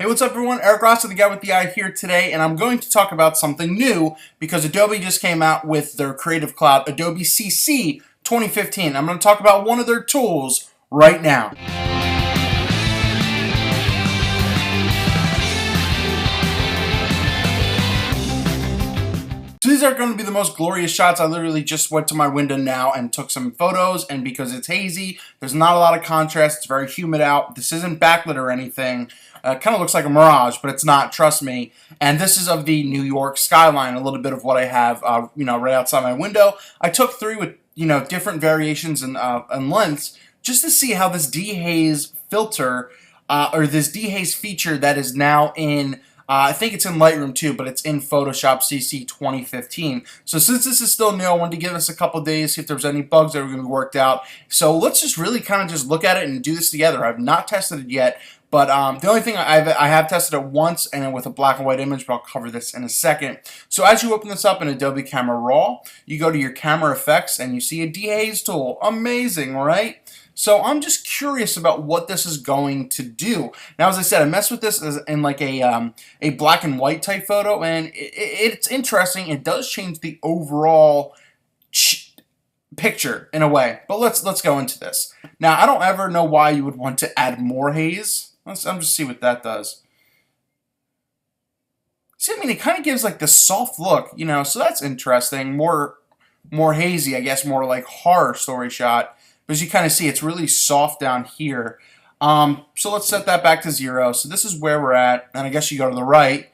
Hey, what's up everyone? Eric Rossi, the guy with the eye here today, and I'm going to talk about something new because Adobe just came out with their Creative Cloud Adobe CC 2015. I'm going to talk about one of their tools right now. So these are going to be the most glorious shots. I literally just went to my window now and took some photos, and because it's hazy, there's not a lot of contrast, it's very humid out. This isn't backlit or anything. Kind of looks like a mirage, but it's not, trust me. And this is of the New York skyline, a little bit of what I have right outside my window. I took three with different variations and lengths just to see how this dehaze filter or this dehaze feature that is now in I think it's in Lightroom too, but it's in Photoshop CC 2015. So since this is still new, I wanted to give us a couple days, see if there was any bugs that were going to be worked out. So let's just really kind of just look at it and do this together. I've not tested it yet, but the only thing I have tested it once, and with a black and white image, but I'll cover this in a second. So as you open this up in Adobe Camera Raw, you go to your camera effects and you see a dehaze tool. Amazing, right? So I'm just curious about what this is going to do. Now, as I said, I messed with this in like a black and white type photo, and it's interesting. It does change the overall picture in a way. But let's go into this. Now, I don't ever know why you would want to add more haze. I'm just see what that does. See, I mean, it kind of gives like this soft look, so that's interesting. More hazy, I guess, more like horror story shot. But as you kind of see, it's really soft down here. So let's set that back to 0. So this is where we're at. And I guess you go to the right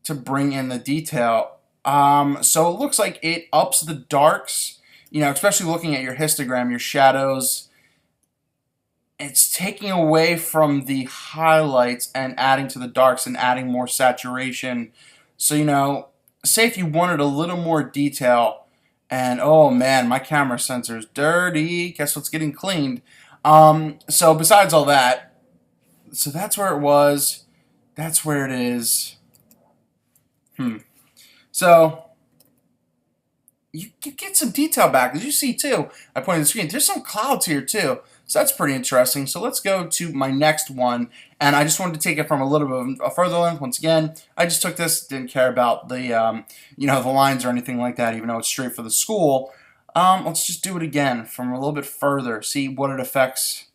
to bring in the detail. So it looks like it ups the darks, especially looking at your histogram, your shadows. It's taking away from the highlights and adding to the darks and adding more saturation. So, say if you wanted a little more detail, and oh man, my camera sensor is dirty. Guess what's getting cleaned? So besides all that, so that's where it was. That's where it is. So you get some detail back. As you see too, I pointed to the screen. There's some clouds here too. So that's pretty interesting. So let's go to my next one. And I just wanted to take it from a little bit of a further length. Once again, I just took this, didn't care about the, the lines or anything like that, even though it's straight for the school. Let's just do it again from a little bit further, see what it affects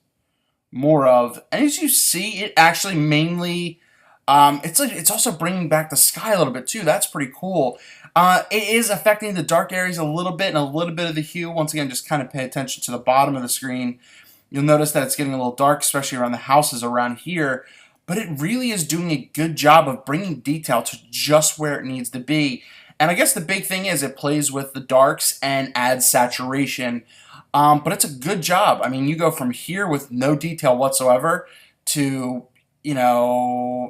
more of. And as you see, it actually mainly, it's also bringing back the sky a little bit too. That's pretty cool. It is affecting the dark areas a little bit and a little bit of the hue. Once again, just kind of pay attention to the bottom of the screen. You'll notice that it's getting a little dark, especially around the houses around here. But it really is doing a good job of bringing detail to just where it needs to be. And I guess the big thing is it plays with the darks and adds saturation. But it's a good job. I mean, you go from here with no detail whatsoever to,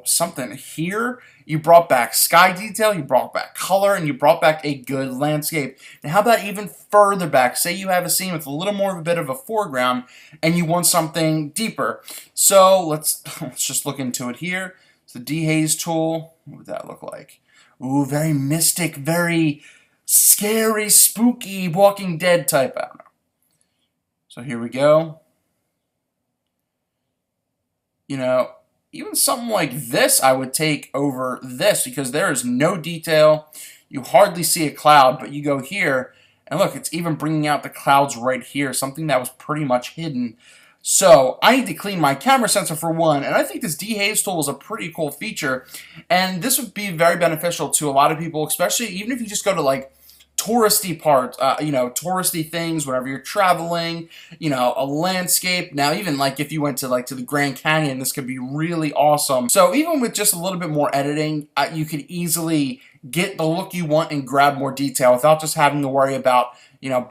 something here. You brought back sky detail, you brought back color, and you brought back a good landscape. And how about even further back? Say you have a scene with a little more of a bit of a foreground, and you want something deeper. So let's just look into it here. It's the dehaze tool. What would that look like? Ooh, very mystic, very scary, spooky, Walking Dead type. I don't know. So here we go. Even something like this I would take over this because there is no detail. You hardly see a cloud, but you go here, and look, it's even bringing out the clouds right here, something that was pretty much hidden. So I need to clean my camera sensor for one, and I think this dehaze tool is a pretty cool feature, and this would be very beneficial to a lot of people, especially even if you just go to like touristy parts, touristy things whenever you're traveling, a landscape. Now, even like if you went to the Grand Canyon, this could be really awesome. So even with just a little bit more editing, you could easily get the look you want and grab more detail without just having to worry about,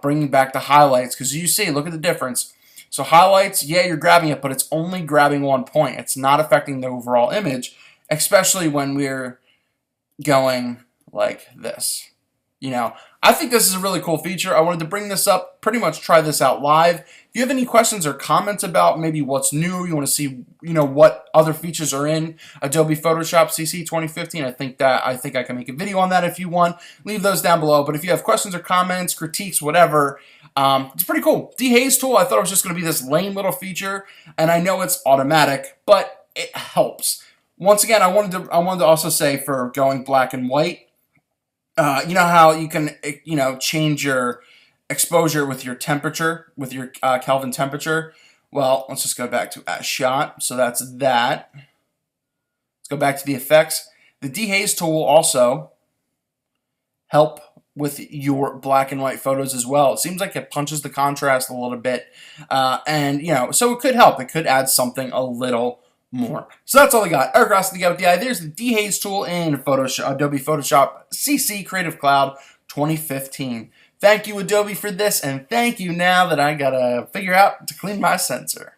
bringing back the highlights. Because you see, look at the difference. So highlights, yeah, you're grabbing it, but it's only grabbing one point. It's not affecting the overall image, especially when we're going like this. I think this is a really cool feature. I wanted to bring this up, pretty much try this out live. If you have any questions or comments about maybe what's new, you want to see, what other features are in Adobe Photoshop CC 2015, I think I can make a video on that if you want. Leave those down below. But if you have questions or comments, critiques, whatever, it's pretty cool. Dehaze tool, I thought it was just going to be this lame little feature, and I know it's automatic, but it helps. Once again, I wanted to also say for going black and white, you know how you can change your exposure with your temperature, with your Kelvin temperature. Well, let's just go back to at shot. So that's that. Let's go back to the effects. The dehaze tool will also help with your black and white photos as well. It seems like it punches the contrast a little bit, and so it could help. It could add something a little more. So that's all I got. Eric Rossi, the guy with the eye. There's the dehaze tool in Photoshop, Adobe Photoshop CC Creative Cloud 2015. Thank you, Adobe, for this, and thank you now that I gotta figure out to clean my sensor.